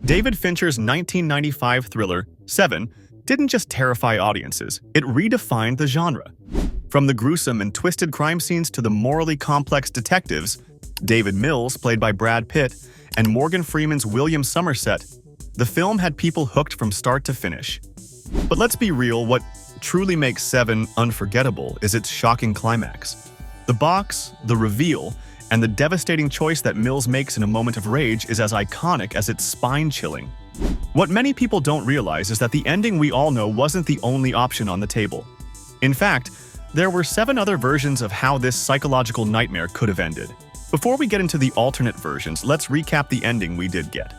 David Fincher's 1995 thriller, Se7en, didn't just terrify audiences, it redefined the genre. From the gruesome and twisted crime scenes to the morally complex detectives, David Mills, played by Brad Pitt, and Morgan Freeman's William Somerset, the film had people hooked from start to finish. But let's be real, what truly makes Se7en unforgettable is its shocking climax. The box, the reveal, and the devastating choice that Mills makes in a moment of rage is as iconic as it's spine-chilling. What many people don't realize is that the ending we all know wasn't the only option on the table. In fact, there were 7 other versions of how this psychological nightmare could have ended. Before we get into the alternate versions, let's recap the ending we did get.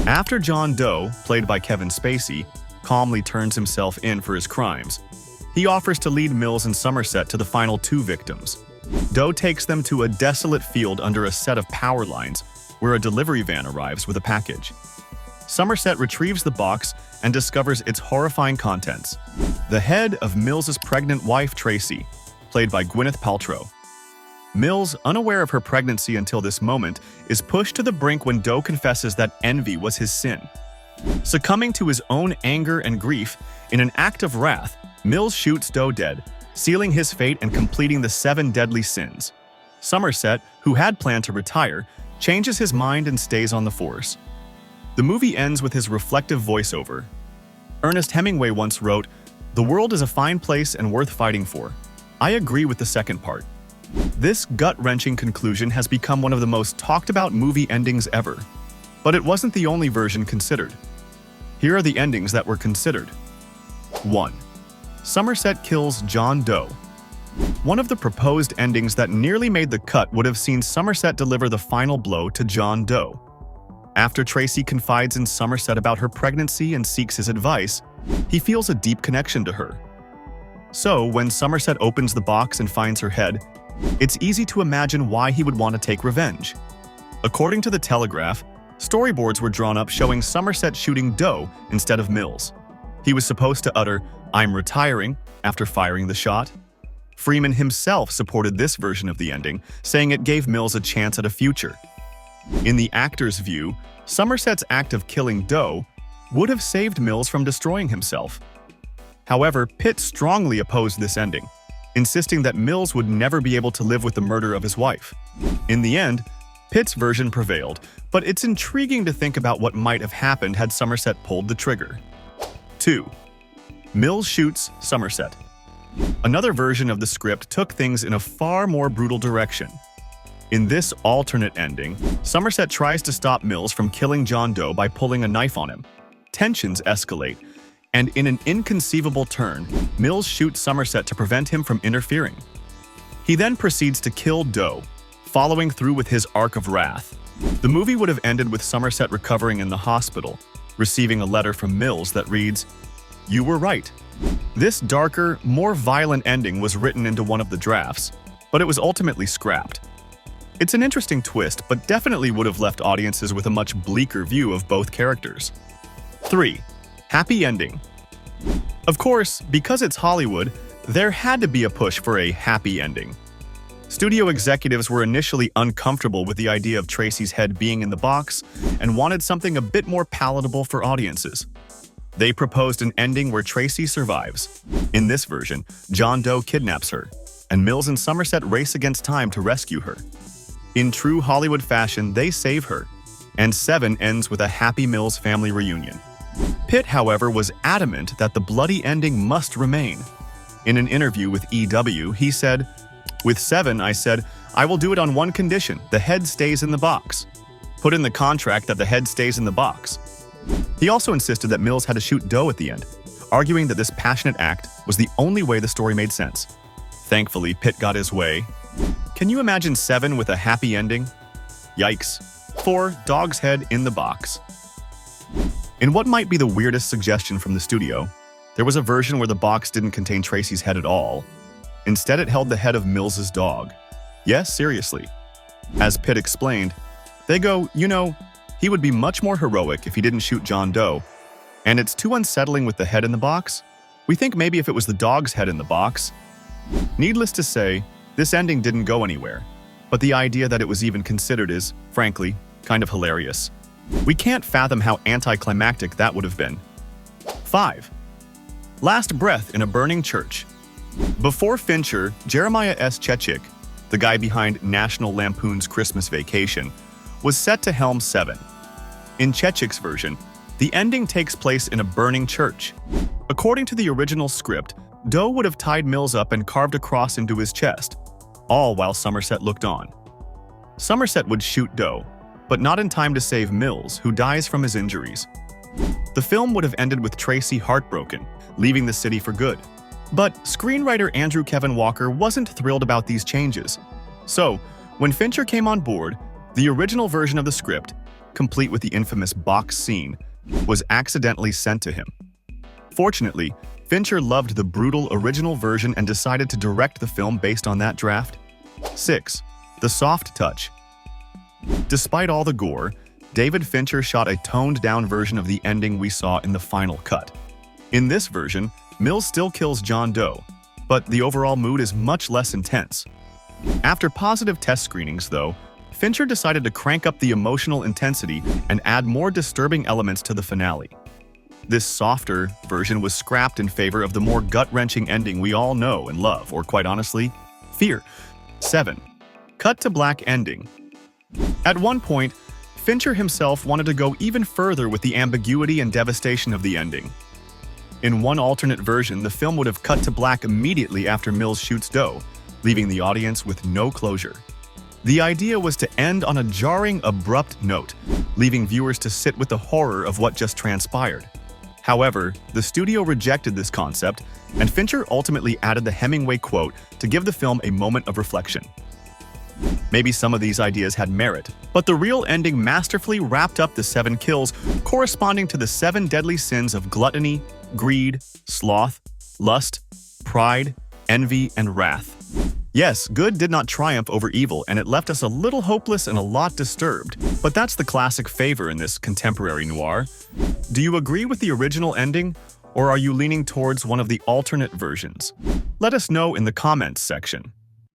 After John Doe, played by Kevin Spacey, calmly turns himself in for his crimes, he offers to lead Mills and Somerset to the final 2 victims. Doe takes them to a desolate field under a set of power lines, where a delivery van arrives with a package. Somerset retrieves the box and discovers its horrifying contents: the head of Mills's pregnant wife, Tracy, played by Gwyneth Paltrow. Mills, unaware of her pregnancy until this moment, is pushed to the brink when Doe confesses that envy was his sin. Succumbing to his own anger and grief, in an act of wrath, Mills shoots Doe dead, sealing his fate and completing the 7 deadly sins. Somerset, who had planned to retire, changes his mind and stays on the force. The movie ends with his reflective voiceover. Ernest Hemingway once wrote, "The world is a fine place and worth fighting for." I agree with the second part. This gut-wrenching conclusion has become one of the most talked-about movie endings ever. But it wasn't the only version considered. Here are the endings that were considered. 1. Somerset kills John Doe. One of the proposed endings that nearly made the cut would have seen Somerset deliver the final blow to John Doe. After Tracy confides in Somerset about her pregnancy and seeks his advice, he feels a deep connection to her. So, when Somerset opens the box and finds her head, it's easy to imagine why he would want to take revenge. According to The Telegraph, storyboards were drawn up showing Somerset shooting Doe instead of Mills. He was supposed to utter, "I'm retiring," after firing the shot. Freeman himself supported this version of the ending, saying it gave Mills a chance at a future. In the actor's view, Somerset's act of killing Doe would have saved Mills from destroying himself. However, Pitt strongly opposed this ending, insisting that Mills would never be able to live with the murder of his wife. In the end, Pitt's version prevailed, but it's intriguing to think about what might have happened had Somerset pulled the trigger. 2. Mills shoots Somerset. Another version of the script took things in a far more brutal direction. In this alternate ending, Somerset tries to stop Mills from killing John Doe by pulling a knife on him. Tensions escalate, and in an inconceivable turn, Mills shoots Somerset to prevent him from interfering. He then proceeds to kill Doe, following through with his arc of wrath. The movie would have ended with Somerset recovering in the hospital, receiving a letter from Mills that reads, "You were right." This darker, more violent ending was written into one of the drafts, but it was ultimately scrapped. It's an interesting twist, but definitely would have left audiences with a much bleaker view of both characters. 3. Happy ending. Of course, because it's Hollywood, there had to be a push for a happy ending. Studio executives were initially uncomfortable with the idea of Tracy's head being in the box and wanted something a bit more palatable for audiences. They proposed an ending where Tracy survives. In this version, John Doe kidnaps her, and Mills and Somerset race against time to rescue her. In true Hollywood fashion, they save her, and Se7en ends with a happy Mills family reunion. Pitt, however, was adamant that the bloody ending must remain. In an interview with EW, he said, "With Se7en, I said, I will do it on one condition: the head stays in the box. Put in the contract that the head stays in the box." He also insisted that Mills had to shoot Doe at the end, arguing that this passionate act was the only way the story made sense. Thankfully, Pitt got his way. Can you imagine Se7en with a happy ending? Yikes. 4. Dog's head in the box. In what might be the weirdest suggestion from the studio, there was a version where the box didn't contain Tracy's head at all. Instead, it held the head of Mills's dog. Yes, seriously. As Pitt explained, they go, he would be much more heroic if he didn't shoot John Doe, and it's too unsettling with the head in the box. We think maybe if it was the dog's head in the box. Needless to say, this ending didn't go anywhere, but the idea that it was even considered is, frankly, kind of hilarious. We can't fathom how anticlimactic that would have been. 5. Last breath in a burning church. Before Fincher, Jeremiah S. Chechik, the guy behind National Lampoon's Christmas Vacation, was set to helm Se7en. In Chechik's version, the ending takes place in a burning church. According to the original script, Doe would have tied Mills up and carved a cross into his chest, all while Somerset looked on. Somerset would shoot Doe, but not in time to save Mills, who dies from his injuries. The film would have ended with Tracy heartbroken, leaving the city for good. But screenwriter Andrew Kevin Walker wasn't thrilled about these changes. So, when Fincher came on board, the original version of the script, complete with the infamous box scene, was accidentally sent to him. Fortunately, Fincher loved the brutal original version and decided to direct the film based on that draft. 6. The soft touch. Despite all the gore, David Fincher shot a toned-down version of the ending we saw in the final cut. In this version, Mills still kills John Doe, but the overall mood is much less intense. After positive test screenings, though, Fincher decided to crank up the emotional intensity and add more disturbing elements to the finale. This softer version was scrapped in favor of the more gut-wrenching ending we all know and love, or quite honestly, fear. 7. Cut to black ending. At one point, Fincher himself wanted to go even further with the ambiguity and devastation of the ending. In one alternate version, the film would have cut to black immediately after Mills shoots Doe, leaving the audience with no closure. The idea was to end on a jarring, abrupt note, leaving viewers to sit with the horror of what just transpired. However, the studio rejected this concept, and Fincher ultimately added the Hemingway quote to give the film a moment of reflection. Maybe some of these ideas had merit, but the real ending masterfully wrapped up the 7 kills corresponding to the 7 deadly sins of gluttony, greed, sloth, lust, pride, envy, and wrath. Yes, good did not triumph over evil, and it left us a little hopeless and a lot disturbed, but that's the classic favor in this contemporary noir. Do you agree with the original ending, or are you leaning towards one of the alternate versions? Let us know in the comments section.